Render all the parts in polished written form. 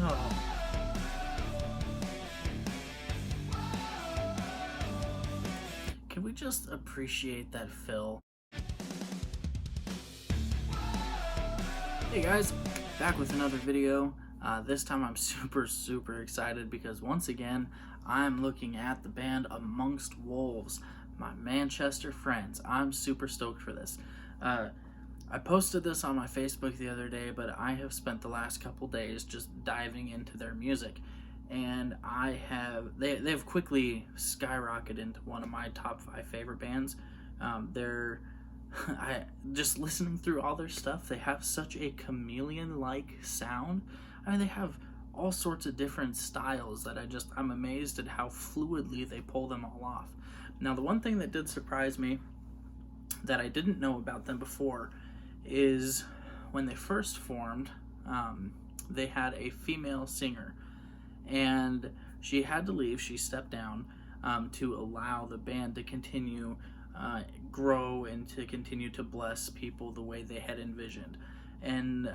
Oh. Can we just appreciate that fill? Hey guys, back with another video. This time I'm super excited because once again I'm looking at the band Amongst Wolves, my Manchester friends. I'm super stoked for this. I posted this on my Facebook the other day, but I have spent the last couple days just diving into their music, and they've quickly skyrocketed into one of my top 5 favorite bands. They're I just listening through all their stuff, they have such a chameleon-like sound. I mean, they have all sorts of different styles that I'm amazed at how fluidly they pull them all off. Now, the one thing that did surprise me that I didn't know about them before is when they first formed, they had a female singer, and she had to leave. She stepped down to allow the band to continue grow and to continue to bless people the way they had envisioned. And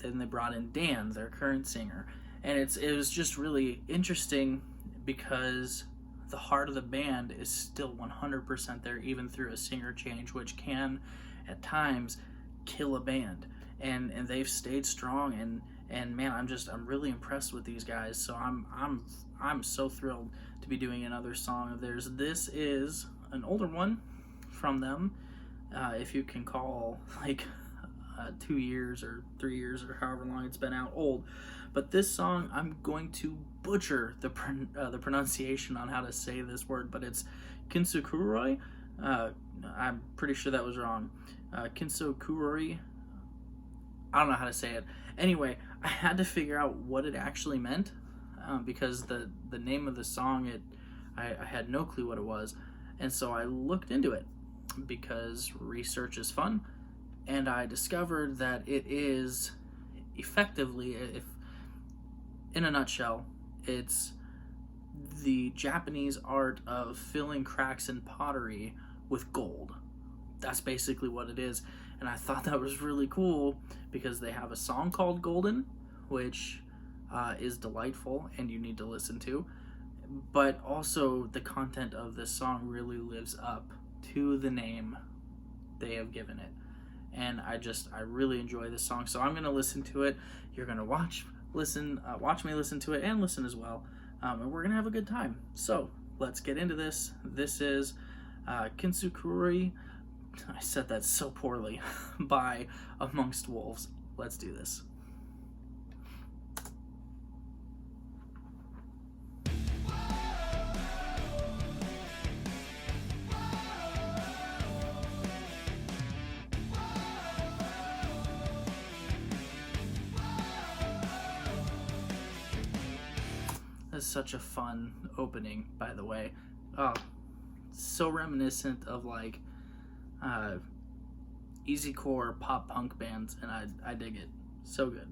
then they brought in Dan, their current singer, and it was just really interesting because the heart of the band is still 100% there, even through a singer change, which can at times kill a band. And they've stayed strong, and man, I'm really impressed with these guys. So I'm so thrilled to be doing another song of theirs. This is an older one from them, if you can call like 2 years or 3 years or however long it's been out old. But this song, I'm going to butcher the pronunciation on how to say this word, but it's Kintsukuroi. I'm pretty sure that was wrong. Kintsukuroi. I don't know how to say it. Anyway, I had to figure out what it actually meant, because the name of the song, I had no clue what it was, and so I looked into it because research is fun, and I discovered that it is effectively, if in a nutshell, it's the Japanese art of filling cracks in pottery with gold. That's basically what it is, and I thought that was really cool because they have a song called Golden, which is delightful and you need to listen to, but also the content of this song really lives up to the name they have given it. And I really enjoy this song, so I'm gonna listen to it. You're gonna watch me listen to it and listen as well, and we're gonna have a good time. So let's get into this. This is Kintsukuroi. I said that so poorly. By Amongst Wolves. Let's do this. That's such a fun opening, by the way. Oh, so reminiscent of like easy core pop punk bands, and I dig it. So good.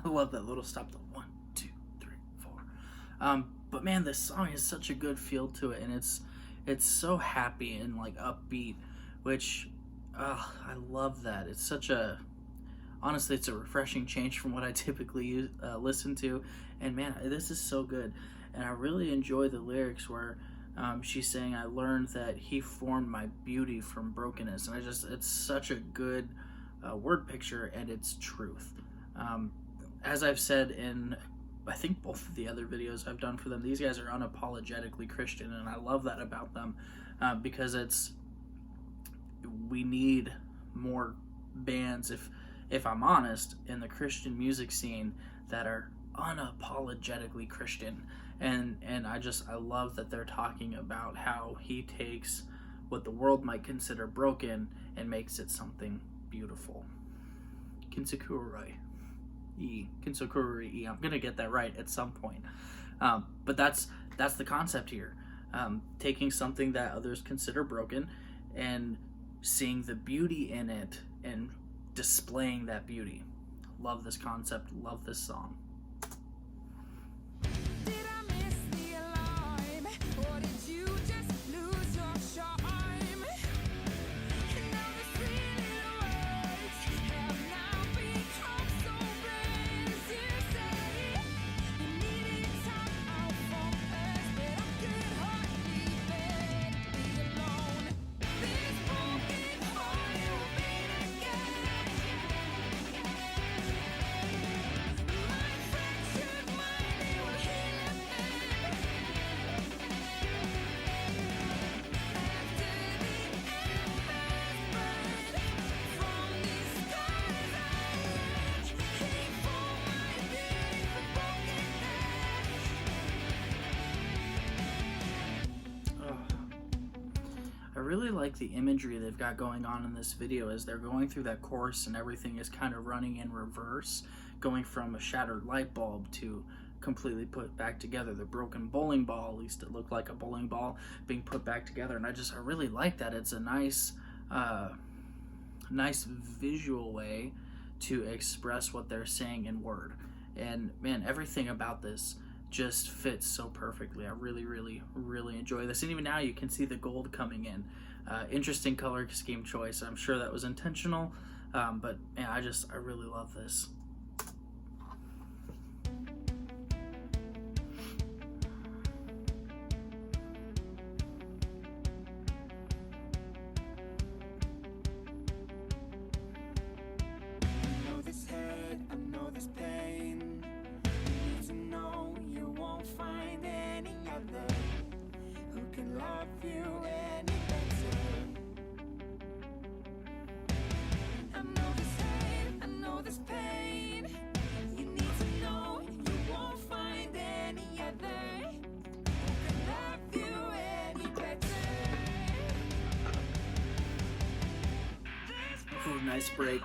I love that little stop, the 1, 2, 3, 4. But man, this song has such a good feel to it, and it's so happy and like upbeat, which I love that. It's such a, honestly, it's a refreshing change from what I typically listen to, and man, this is so good. And I really enjoy the lyrics where she's saying, "I learned that he formed my beauty from brokenness," and it's such a good word picture, and it's truth. As I've said in, I think, both of the other videos I've done for them, these guys are unapologetically Christian, and I love that about them, because we need more bands, if I'm honest, in the Christian music scene that are unapologetically Christian. And I love that they're talking about how he takes what the world might consider broken and makes it something beautiful. Kintsukuroi. Kintsukuroi. I'm gonna get that right at some point. But that's the concept here. Taking something that others consider broken and seeing the beauty in it and displaying that beauty. Love this concept. Love this song. I really like the imagery they've got going on in this video as they're going through that course and everything is kind of running in reverse, going from a shattered light bulb to completely put back together. The broken bowling ball, at least it looked like a bowling ball, being put back together. And I really like that. It's a nice visual way to express what they're saying in word. And man, everything about this just fits so perfectly. I really enjoy this. And even now you can see the gold coming in. Interesting color scheme choice. I'm sure that was intentional, but man, I really love this. Ooh, nice break.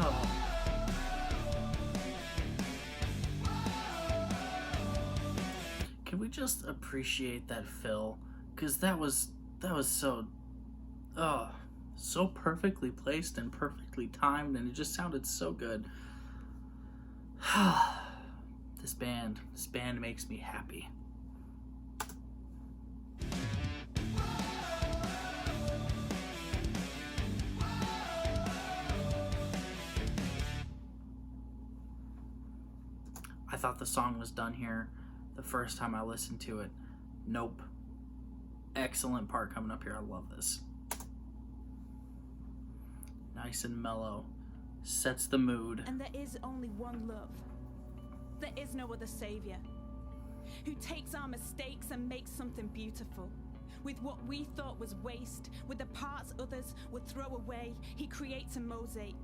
Oh. Can we just appreciate that fill? Because that was so so perfectly placed and perfectly timed, and it just sounded so good. This band makes me happy. I thought the song was done here the first time I listened to it. Nope. Excellent part coming up here. I love this. Nice and mellow. Sets the mood. And there is only one love. There is no other savior. Who takes our mistakes and makes something beautiful. With what we thought was waste, with the parts others would throw away, he creates a mosaic.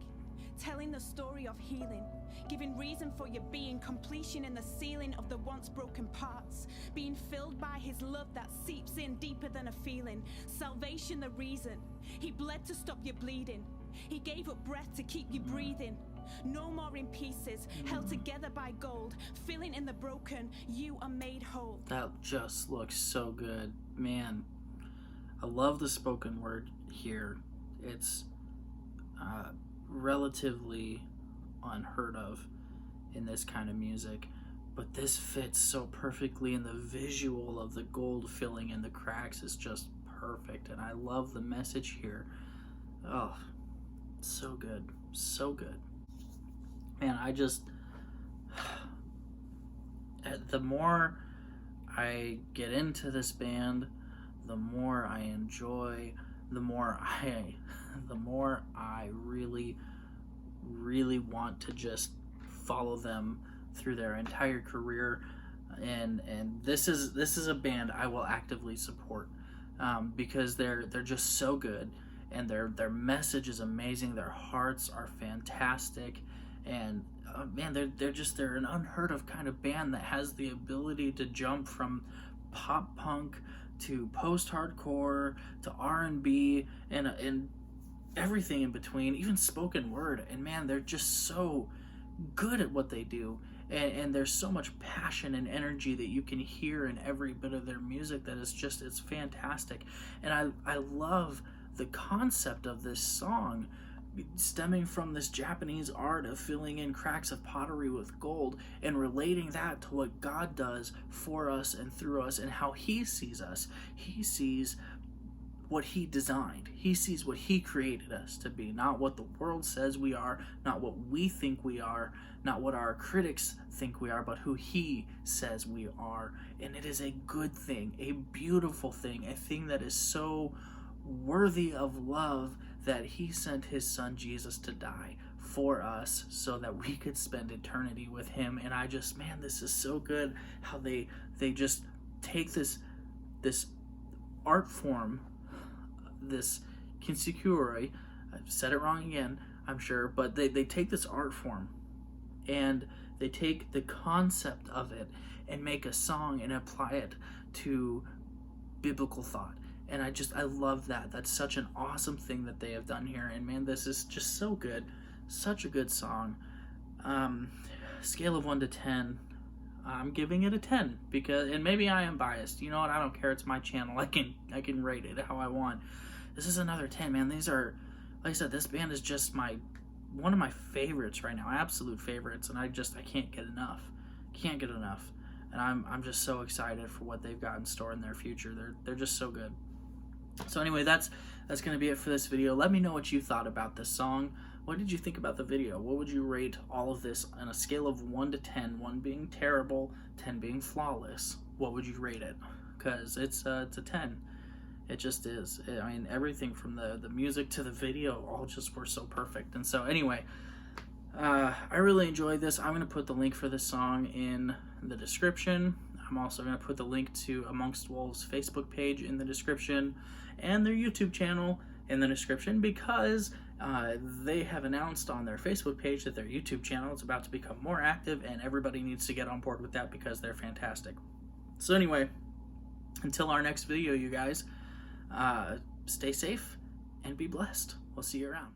Telling the story of healing, giving reason for your being, completion in the sealing of the once broken parts, being filled by his love that seeps in deeper than a feeling, salvation the reason. He bled to stop your bleeding, he gave up breath to keep you breathing. No more in pieces, held together by gold, filling in the broken, you are made whole. That just looks so good, man. I love the spoken word here. It's relatively unheard of in this kind of music, but this fits so perfectly, and the visual of the gold filling in the cracks is just perfect, and I love the message here. Oh, so good, so good. Man, the more I get into this band, the more I enjoy, the more I really, really want to just follow them through their entire career. And this is a band I will actively support, because they're just so good, and their message is amazing. Their hearts are fantastic, and man, they're an unheard of kind of band that has the ability to jump from pop punk to post-hardcore to R&B and everything in between, even spoken word. And man, they're just so good at what they do, and there's so much passion and energy that you can hear in every bit of their music that is just, it's fantastic. And I love the concept of this song, stemming from this Japanese art of filling in cracks of pottery with gold, and relating that to what God does for us and through us, and how he sees us. He sees what he designed. He sees what he created us to be, not what the world says we are, not what we think we are, not what our critics think we are, but who he says we are. And it is a good thing, a beautiful thing, a thing that is so worthy of love, that he sent his son Jesus to die for us so that we could spend eternity with him. And I just, man, this is so good how they just take this art form, this Kintsukuroi, I've said it wrong again, I'm sure, but they take this art form and they take the concept of it and make a song and apply it to biblical thought. And I love that. That's such an awesome thing that they have done here. And man, this is just so good. Such a good song. Scale of 1 to 10, I'm giving it a 10, because, and maybe I am biased. You know what? I don't care. It's my channel. I can rate it how I want. This is another 10, man. These are, like I said, this band is just one of my favorites right now. Absolute favorites. And I can't get enough. Can't get enough. And I'm just so excited for what they've got in store in their future. They're just so good. So anyway, that's going to be it for this video. Let me know what you thought about this song. What did you think about the video? What would you rate all of this on a scale of 1 to 10, 1 being terrible, 10 being flawless? What would you rate it? Because it's a 10. It just is. I mean, everything from the music to the video all just were so perfect. And so anyway, I really enjoyed this. I'm going to put the link for this song in the description. I'm also going to put the link to Amongst Wolves' Facebook page in the description, and their YouTube channel in the description, because they have announced on their Facebook page that their YouTube channel is about to become more active, and everybody needs to get on board with that because they're fantastic. So anyway, until our next video, you guys, stay safe and be blessed. We'll see you around.